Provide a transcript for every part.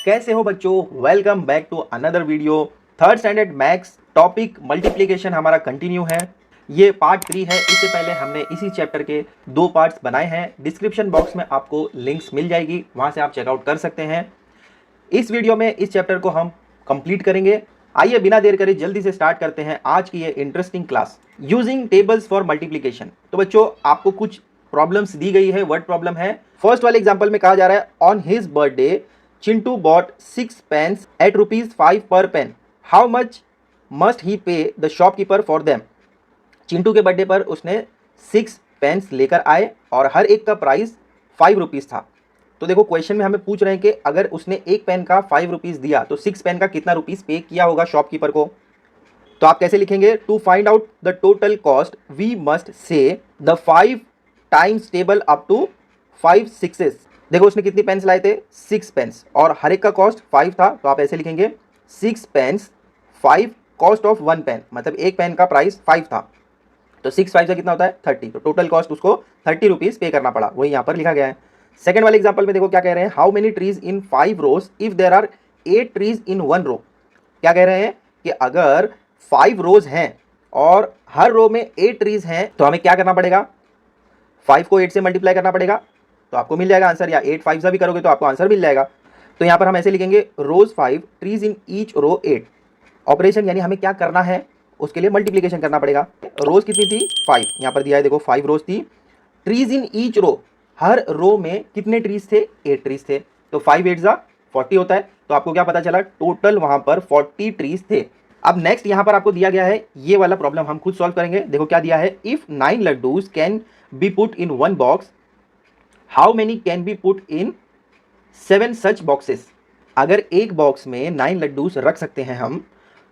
कैसे हो बच्चों, welcome back to another video. Third standard maths topic multiplication हमारा कंटिन्यू है। ये पार्ट 3 है। इससे पहले हमने इसी चैप्टर के 2 पार्ट्स बनाए हैं। डिस्क्रिप्शन बॉक्स में आपको लिंक्स मिल जाएगी, वहां से आप चेकआउट कर सकते हैं। इस वीडियो में इस चैप्टर को हम कंप्लीट करेंगे। आइए बिना देर करे जल्दी से स्टार्ट करते हैं आज की ये interesting class, using tables for multiplication. तो बच्चों, आपको कुछ प्रॉब्लम्स दी गई है, वर्ड प्रॉब्लम है। फर्स्ट वाले एग्जांपल में कहा जा रहा है, on his birthday Chintu bought 6 pens at ₹5 per pen, how much must he pay the shopkeeper for them. Chintu के बर्थडे पर उसने 6 पेन्स लेकर आए और हर एक का प्राइस ₹5 था। तो देखो, क्वेश्चन में हमें पूछ रहे हैं कि अगर उसने एक पेन का ₹5 दिया तो 6 पेन का कितना रुपीस पे किया होगा शॉपकीपर को। तो आप कैसे लिखेंगे, to find out the total cost we must say the 5 times table up to 5 6s। देखो, उसने कितनी पेन्स लाए थे, 6 पेन्स, और हर एक का कॉस्ट 5 था। तो आप ऐसे लिखेंगे 6 पेन्स 5 कॉस्ट ऑफ 1 पेन, मतलब एक पेन का प्राइस 5 था। तो 6 5 का कितना होता है 30। तो टोटल कॉस्ट उसको ₹30 पे करना पड़ा, वही यहाँ पर लिखा गया है। सेकंड वाले एग्जांपल में देखो क्या कह रहे हैं, how many trees in 5 rows if there are 8 trees in 1 row. क्या कह रहे हैं कि अगर 5 रोज हैं और हर रो में 8 ट्रीज हैं तो हमें क्या करना पड़ेगा, 5 को 8 से मल्टीप्लाई करना पड़ेगा, तो आपको मिल जाएगा आंसर, या 8 5 भी करोगे तो आपको आंसर मिल जाएगा। तो यहाँ पर हम ऐसे लिखेंगे, rows 5 trees in each row 8। Operation यानी हमें क्या करना है, उसके लिए मल्टीप्लीकेशन करना पड़ेगा। रोज कितनी थी 5, यहाँ पर दिया है देखो 5 रोज थी। ट्रीज इन ईच रो, हर रो में कितने ट्रीज थे, 8 ट्रीज थे। तो 5 8 40 होता है। तो आपको क्या पता चला, टोटल वहां पर 40 ट्रीज थे। अब नेक्स्ट यहाँ पर आपको दिया गया है ये वाला प्रॉब्लम, हम खुद सॉल्व करेंगे। देखो क्या दिया है, if 9 laddoos can be put in 1 box, how many can be put in 7 such boxes. अगर एक बॉक्स में 9 लड्डूज रख सकते हैं हम,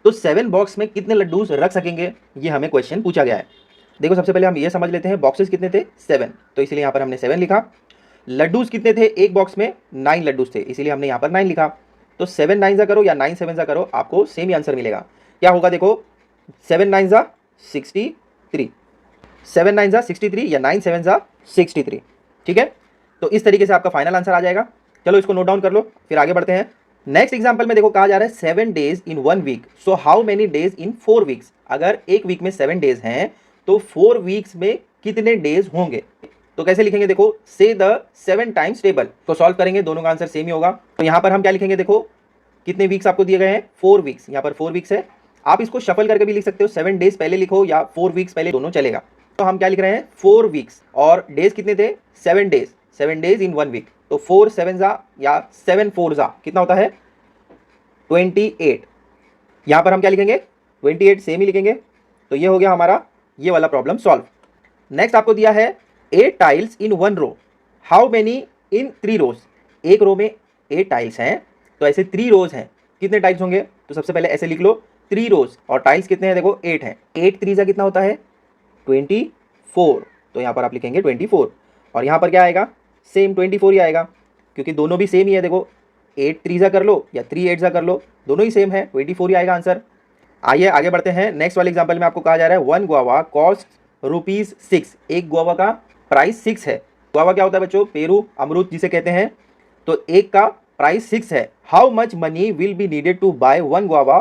तो 7 बॉक्स में कितने लड्डूज रख सकेंगे, ये हमें क्वेश्चन पूछा गया है। देखो, सबसे पहले हम ये समझ लेते हैं, बॉक्सेस कितने थे 7, तो इसलिए यहाँ पर हमने 7 लिखा। लड्डूज कितने थे, एक बॉक्स में 9 लड्डूज थे, इसीलिए हमने यहाँ पर 9 लिखा। तो 7 9 जा करो या 9 7 जा करो, आपको सेम ही आंसर मिलेगा। क्या होगा, देखो 7 9 जा 63, 7 9 जा 63 या 9 7 जा 63। ठीक है, तो इस तरीके से आपका फाइनल आंसर आ जाएगा। चलो इसको नोट डाउन कर लो, फिर आगे बढ़ते हैं। नेक्स्ट एग्जांपल में देखो कहा जा रहा है 7 days in 1 week, so how many days in 4 weeks. अगर एक वीक में 7 डेज हैं तो 4 वीक्स में कितने डेज होंगे। तो कैसे लिखेंगे, देखो से द 7 टाइम्स टेबल। तो सॉल्व करेंगे, दोनों का आंसर सेम ही होगा। तो यहाँ पर हम क्या लिखेंगे, देखो कितने वीक्स आपको दिए गए हैं, 4 वीक्स। यहाँ पर 4 वीक्स है, आप इसको शफल करके भी लिख सकते हो, 7 डेज पहले लिखो या 4 वीक्स पहले, दोनों चलेगा। तो हम क्या लिख रहे हैं, 4 वीक्स, और डेज कितने थे 7 डेज, 7 डेज इन 1 वीक। तो 4 7 जा या 7 4 जा कितना होता है 28। यहाँ पर हम क्या लिखेंगे 28, सेम ही लिखेंगे। तो ये हो गया हमारा ये वाला प्रॉब्लम सॉल्व। नेक्स्ट आपको दिया है 8 tiles in 1 row, how many in 3 rows. एक रो में 8 टाइल्स हैं, तो ऐसे 3 रोज हैं, कितने टाइल्स होंगे। तो सबसे पहले ऐसे लिख लो 3 रोज, और टाइल्स कितने हैं, देखो 8 हैं। 8 3 जा कितना होता है 24। तो यहाँ पर आप लिखेंगे 24, और यहाँ पर क्या आएगा, सेम 24 ही आएगा, क्योंकि दोनों भी सेम ही है। देखो 8 3 जा कर लो या 3 8 जा कर लो, दोनों ही सेम है, 24 ही आएगा आंसर। आइए आगे बढ़ते हैं। नेक्स्ट वाले एग्जांपल में आपको कहा जा रहा है 1 गुआवा कॉस्ट ₹6। एक गुआवा का प्राइस 6 है। गुआवा क्या होता है बच्चों, पेरू, अमरूद जिसे कहते हैं। तो एक का प्राइस 6 है। How much money will be needed to buy 1 guava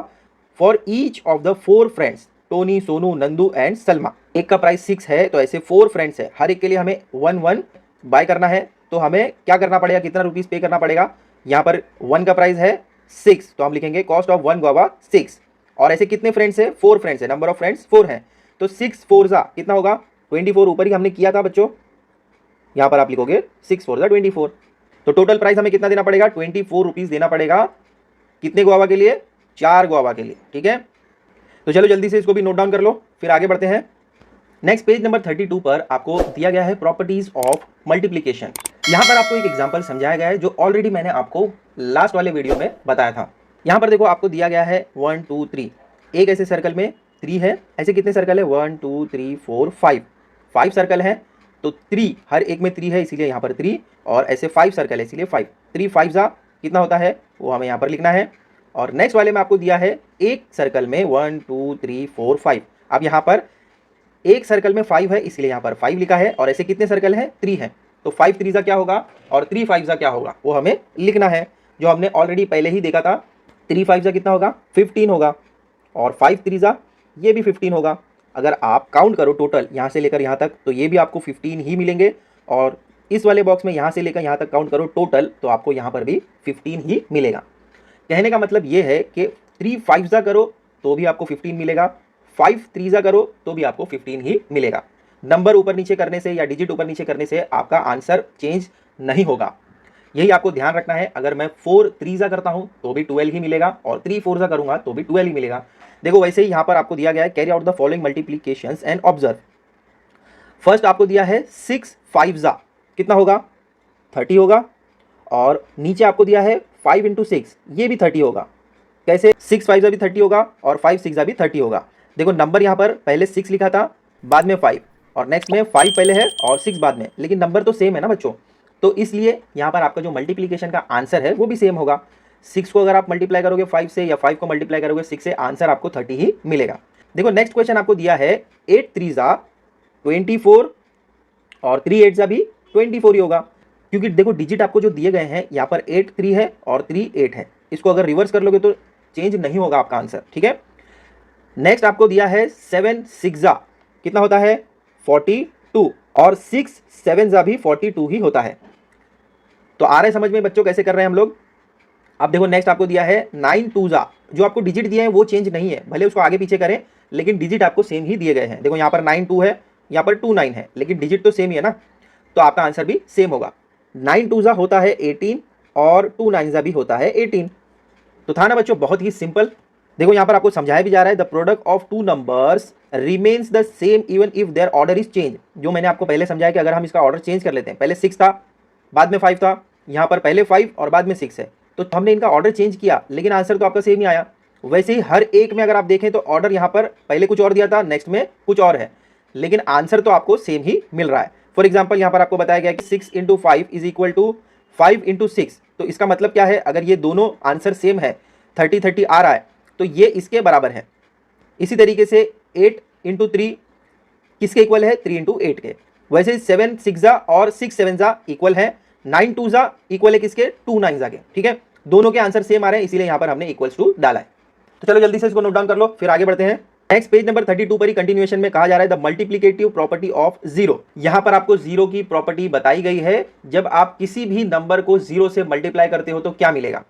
for each of the 4 friends, Tony, Sonu, Nandu and Salma. एक का प्राइस 6 है, तो ऐसे 4 फ्रेंड्स है, हर एक के लिए हमें 1 बाय करना है। तो हमें क्या करना पड़ेगा, कितना रुपीस पे करना पड़ेगा। यहाँ पर 1 का प्राइस है 6, तो हम लिखेंगे कॉस्ट ऑफ 1 गुआवा 6। और ऐसे कितने फ्रेंड्स है, 4 फ्रेंड्स है, नंबर ऑफ फ्रेंड्स 4 है। तो 6 4 जा कितना होगा 24, ऊपर ही हमने किया था बच्चों। यहाँ पर आप लिखोगे 6 4 जा 24। तो टोटल प्राइस हमें कितना देना पड़ेगा, ₹24 देना पड़ेगा। कितने गुआवा के लिए, 4 गुआवा के लिए। ठीक है, तो चलो जल्दी से इसको भी नोट डाउन कर लो, फिर आगे बढ़ते हैं। नेक्स्ट पेज नंबर 32 पर आपको दिया गया है प्रॉपर्टीज ऑफ मल्टीप्लीकेशन। यहाँ पर आपको एक एग्जांपल समझाया गया है जो ऑलरेडी मैंने आपको लास्ट वाले वीडियो में बताया था। यहाँ पर देखो आपको दिया गया है 1 2 3, एक ऐसे सर्कल में 3 है। ऐसे कितने सर्कल है, 1 2 3 4 5 सर्कल है। तो 3 हर एक में 3 है, इसीलिए यहाँ पर 3, और ऐसे 5 सर्कल है, इसीलिए 5। 3 5 जा कितना होता है, वो हमें यहाँ पर लिखना है। और नेक्स्ट वाले में आपको दिया है एक सर्कल में 1 2 3 4 5। अब यहाँ पर एक सर्कल में 5 है, इसलिए यहाँ पर 5 लिखा है, और ऐसे कितने सर्कल हैं 3 है। तो 5 3 जा क्या होगा और 3 5 जा क्या होगा, वो हमें लिखना है। जो हमने ऑलरेडी पहले ही देखा था। 3 5 कितना होगा, 15 होगा, और 5 3 ये भी 15 होगा। अगर आप काउंट करो टोटल यहाँ से लेकर यहाँ तक, तो ये भी आपको 15 ही मिलेंगे, और इस वाले बॉक्स में यहाँ से लेकर यहाँ तक काउंट करो टोटल, तो आपको यहाँ पर भी 15 ही मिलेगा। कहने का मतलब ये है कि 3 5 करो तो भी आपको 15 मिलेगा, 5 3 करो तो भी आपको 15 ही मिलेगा। नंबर ऊपर नीचे करने से या डिजिट ऊपर नीचे करने से आपका आंसर चेंज नहीं होगा, यही आपको ध्यान रखना है। अगर मैं 4 3 करता हूं तो भी 12 ही मिलेगा, और 3 4 करूंगा तो भी 12 ही मिलेगा। देखो वैसे ही यहाँ पर आपको दिया गया है, carry out the following multiplications and observe. First आपको दिया है 6 5 कितना होगा, 30 होगा, और नीचे आपको दिया है 5 × 6 ये भी 30 होगा। कैसे, 6 5 भी 30 होगा और 5 6 भी 30 होगा। देखो नंबर यहाँ पर पहले 6 लिखा था, बाद में 5, और नेक्स्ट में 5 पहले है और 6 बाद में, लेकिन नंबर तो सेम है ना बच्चों, तो इसलिए यहाँ पर आपका जो मल्टीप्लीकेशन का आंसर है वो भी सेम होगा। 6 को अगर आप मल्टीप्लाई करोगे 5 से, या 5 को मल्टीप्लाई करोगे 6 से, आंसर आपको 30 ही मिलेगा। देखो नेक्स्ट क्वेश्चन आपको दिया है 8 3 24, और 3 8 भी 24 ही होगा, क्योंकि देखो डिजिट आपको जो दिए गए हैं यहाँ पर 8 3 है और 3 8 है, इसको अगर रिवर्स कर लोगे तो चेंज नहीं होगा आपका आंसर, ठीक है। नेक्स्ट आपको दिया है 7 6 कितना होता है, 42, और 6 7 भी 42 ही होता है। तो आ रहे समझ में बच्चों कैसे कर रहे हैं हम लोग। अब देखो नेक्स्ट आपको दिया है 9 2 जो आपको डिजिट दिए हैं वो चेंज नहीं है, भले उसको आगे पीछे करें लेकिन डिजिट आपको सेम ही दिए गए हैं। देखो यहाँ पर 9 2 है, यहाँ पर 2 9 है, लेकिन डिजिट तो सेम ही है ना, तो आपका आंसर भी सेम होगा। 9 2 होता है 18, और 2 9 भी होता है 18। तो था ना बच्चों, बहुत ही सिंपल। देखो यहाँ पर आपको समझाया भी जा रहा है, the product of two numbers remains the same even if their order is change. जो मैंने आपको पहले समझाया कि अगर हम इसका ऑर्डर चेंज कर लेते हैं, पहले 6 था बाद में 5 था, यहाँ पर पहले 5 और बाद में 6 है, तो हमने इनका ऑर्डर चेंज किया लेकिन आंसर तो आपका सेम ही आया। वैसे ही हर एक में अगर आप देखें तो ऑर्डर यहाँ पर पहले कुछ और दिया था, नेक्स्ट में कुछ और है, लेकिन आंसर तो आपको सेम ही मिल रहा है। फॉर एग्जाम्पल यहाँ पर आपको बताया गया कि 6 × 5 इज इक्वल टू 5 × 6, तो इसका मतलब क्या है, अगर ये दोनों आंसर सेम है, 30 30 आ रहा है, तो ये इसके बराबर है। इसी तरीके से 8 × 3 किसके इक्वल है, 3 × 8 के। वैसे 7 6 और 6 7 इक्वल है, 9 2 इक्वल है किसके, 2 9 के, ठीक है। दोनों के आंसर सेम आ रहे हैं, इसीलिए यहाँ पर हमने इक्वल्स टू डाला है। तो चलो जल्दी से इसको नोट डाउन कर लो, फिर आगे बढ़ते हैं। नेक्स्ट पेज नंबर 32 पर ही कंटिन्यूएशन में कहा जा रहा है the multiplicative property of zero. यहाँ पर आपको जीरो की प्रॉपर्टी बताई गई है, जब आप किसी भी नंबर को जीरो से मल्टीप्लाई करते हो तो क्या मिलेगा।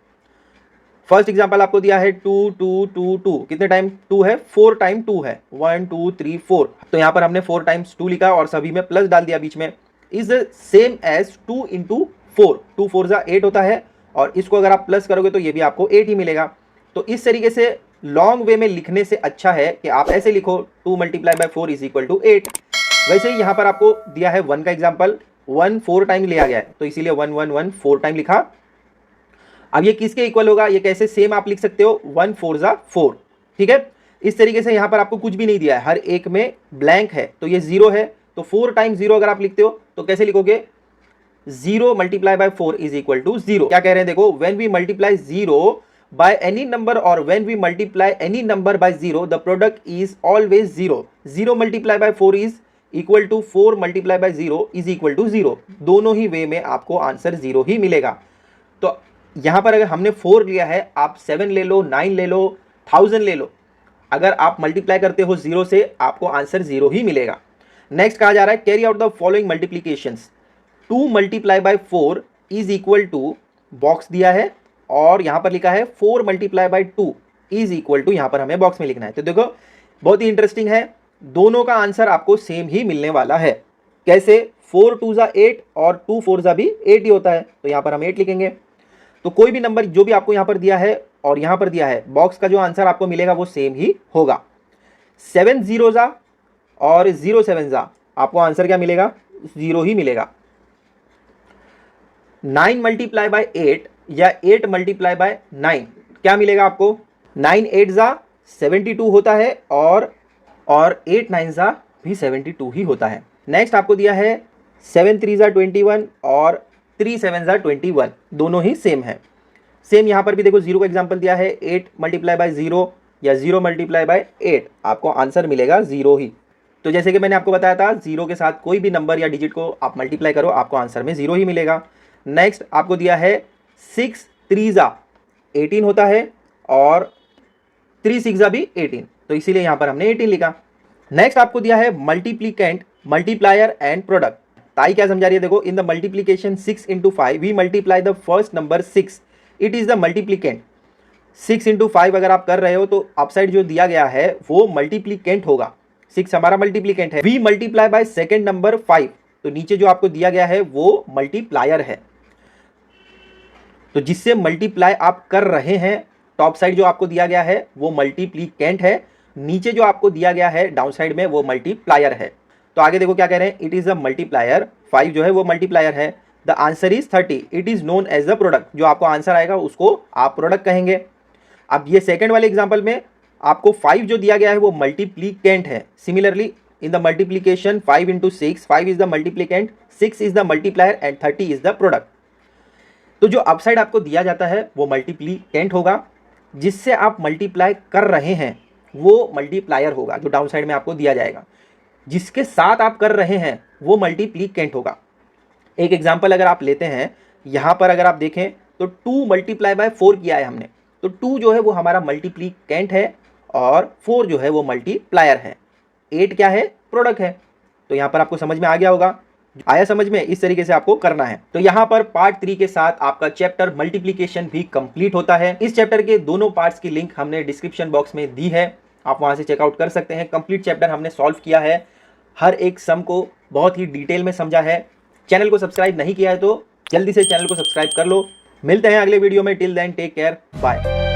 फर्स्ट एग्जांपल आपको दिया है 2 2 2 2, कितने टाइम 2 है, 4 टाइम 2 है, 1 2 3 4, तो यहाँ पर हमने 4 टाइम्स 2 लिखा और सभी में प्लस डाल दिया बीच में। इज सेम एज 2 × 4, 2 4 8 होता है, और इसको अगर आप प्लस करोगे तो ये भी आपको 8 ही मिलेगा। तो इस तरीके से लॉन्ग वे में लिखने से अच्छा है कि आप ऐसे लिखो 2 × 4 इज इक्वल टू 8। वैसे ही यहाँ पर आपको दिया है 1 का एग्जाम्पल, 1 4 टाइम लिया गया है, तो इसीलिए 1 1 1 4 टाइम लिखा। अब ये किसके इक्वल होगा, ये कैसे सेम आप लिख सकते हो, 1 4 4, ठीक है। इस तरीके से यहाँ पर आपको कुछ भी नहीं दिया है, हर एक में ब्लैंक है, तो ये 0 है, तो 4 टाइम 0 अगर आप लिखते हो तो कैसे लिखोगे, 0 × 4 इज इक्वल टू 0। क्या कह रहे हैं देखो, when we multiply 0 by any number or when we multiply any number by 0 the product is always 0. 0 × 4 is equal to 4 × 0 is equal to 0। दोनों ही वे में आपको आंसर 0 ही मिलेगा। तो यहाँ पर अगर हमने 4 लिया है, आप 7 ले लो, 9 ले लो, 1000 ले लो, अगर आप मल्टीप्लाई करते हो 0 से आपको आंसर 0 ही मिलेगा। नेक्स्ट कहा जा रहा है carry out the following multiplications. 2 × 4 is equal to, box दिया है और यहाँ पर लिखा है 4 × 2 इज इक्वल टू, यहाँ पर हमें बॉक्स में लिखना है। तो देखो बहुत ही इंटरेस्टिंग है, दोनों का आंसर आपको सेम ही मिलने वाला है। कैसे, 4 2 8 और 2 4 भी 8 ही होता है, तो यहाँ पर हम 8 लिखेंगे। तो कोई भी नंबर जो भी आपको यहाँ पर दिया है और यहाँ पर दिया है, बॉक्स का जो आंसर आपको मिलेगा वो सेम ही होगा। 7 0 और 0 7 आपको आंसर क्या मिलेगा, 0 ही मिलेगा। 9 × 8 या 8 × 9 क्या मिलेगा आपको, 9 8 72 होता है, और 8 9 भी 72 ही होता है। नेक्स्ट आपको दिया है 7 3 21 और 3 7 21, दोनों ही सेम है। सेम यहाँ पर भी देखो 0 का एग्जांपल दिया है, 8 × 0 या 0 × 8, आपको आंसर मिलेगा 0 ही। तो जैसे कि मैंने आपको बताया था, 0 के साथ कोई भी नंबर या डिजिट को आप मल्टीप्लाई करो, आपको आंसर में 0 ही मिलेगा। नेक्स्ट आपको दिया है 6 3 जा 18 होता है और 3 6 जा भी 18, तो इसीलिए यहाँ पर हमने 18 लिखा। नेक्स्ट आपको दिया है मल्टीप्लिकेंट, मल्टीप्लायर एंड प्रोडक्ट। ताई क्या समझा रही है, देखो in the multiplication 6 into 5 we multiply the first number 6, it is the multiplicand. 6 into 5 अगर आप कर रहे हो तो अपसाइड जो दिया गया है वो मल्टीप्लिकेंट होगा, 6 हमारा मल्टीप्लिकेंट है। We multiply by second number 5, तो नीचे जो आपको दिया गया है वो मल्टीप्लायर है। तो जिससे मल्टीप्लाई आप कर रहे हैं, टॉप साइड जो आपको दिया गया है वो मल्टीप्लिकेंट है, नीचे जो आपको दिया गया है डाउन साइड में वो मल्टीप्लायर है। तो आगे देखो क्या कह रहे हैं, इट इज अ मल्टीप्लायर, 5 जो है वो मल्टीप्लायर है। The answer is 30, it is known as the product. जो आपको आंसर आएगा उसको आप प्रोडक्ट कहेंगे। अब ये सेकंड वाले एग्जांपल में आपको 5 जो दिया गया है वो मल्टीप्लिकेंट है। Similarly in the multiplication 5 into 6, 5 is the multiplicand, 6 is the multiplier and 30 is the product. तो जो अपसाइड आपको दिया जाता है वो मल्टीप्लिकेंट होगा, जिससे आप मल्टीप्लाई कर रहे हैं वो मल्टीप्लायर होगा, जो डाउन साइड में आपको दिया जाएगा। जिसके साथ आप कर रहे हैं वो मल्टीप्लिकेंट होगा। एक एग्जांपल अगर आप लेते हैं, यहाँ पर अगर आप देखें तो 2 मल्टीप्लाई बाय 4 किया है हमने, तो 2 जो है वो हमारा मल्टीप्लिकेंट है और 4 जो है वो मल्टीप्लायर है। 8 क्या है, प्रोडक्ट है। तो यहाँ पर आपको समझ में आ गया होगा, आया समझ में, इस तरीके से आपको करना है। तो यहाँ पर पार्ट 3 के साथ आपका चैप्टर मल्टीप्लिकेशन भी कंप्लीट होता है। इस चैप्टर के दोनों पार्ट्स की लिंक हमने डिस्क्रिप्शन बॉक्स में दी है, आप वहाँ से चेकआउट कर सकते हैं। कंप्लीट चैप्टर हमने सॉल्व किया है, हर एक सम को बहुत ही डिटेल में समझा है। चैनल को सब्सक्राइब नहीं किया है तो जल्दी से चैनल को सब्सक्राइब कर लो। मिलते हैं अगले वीडियो में, till then take care, bye.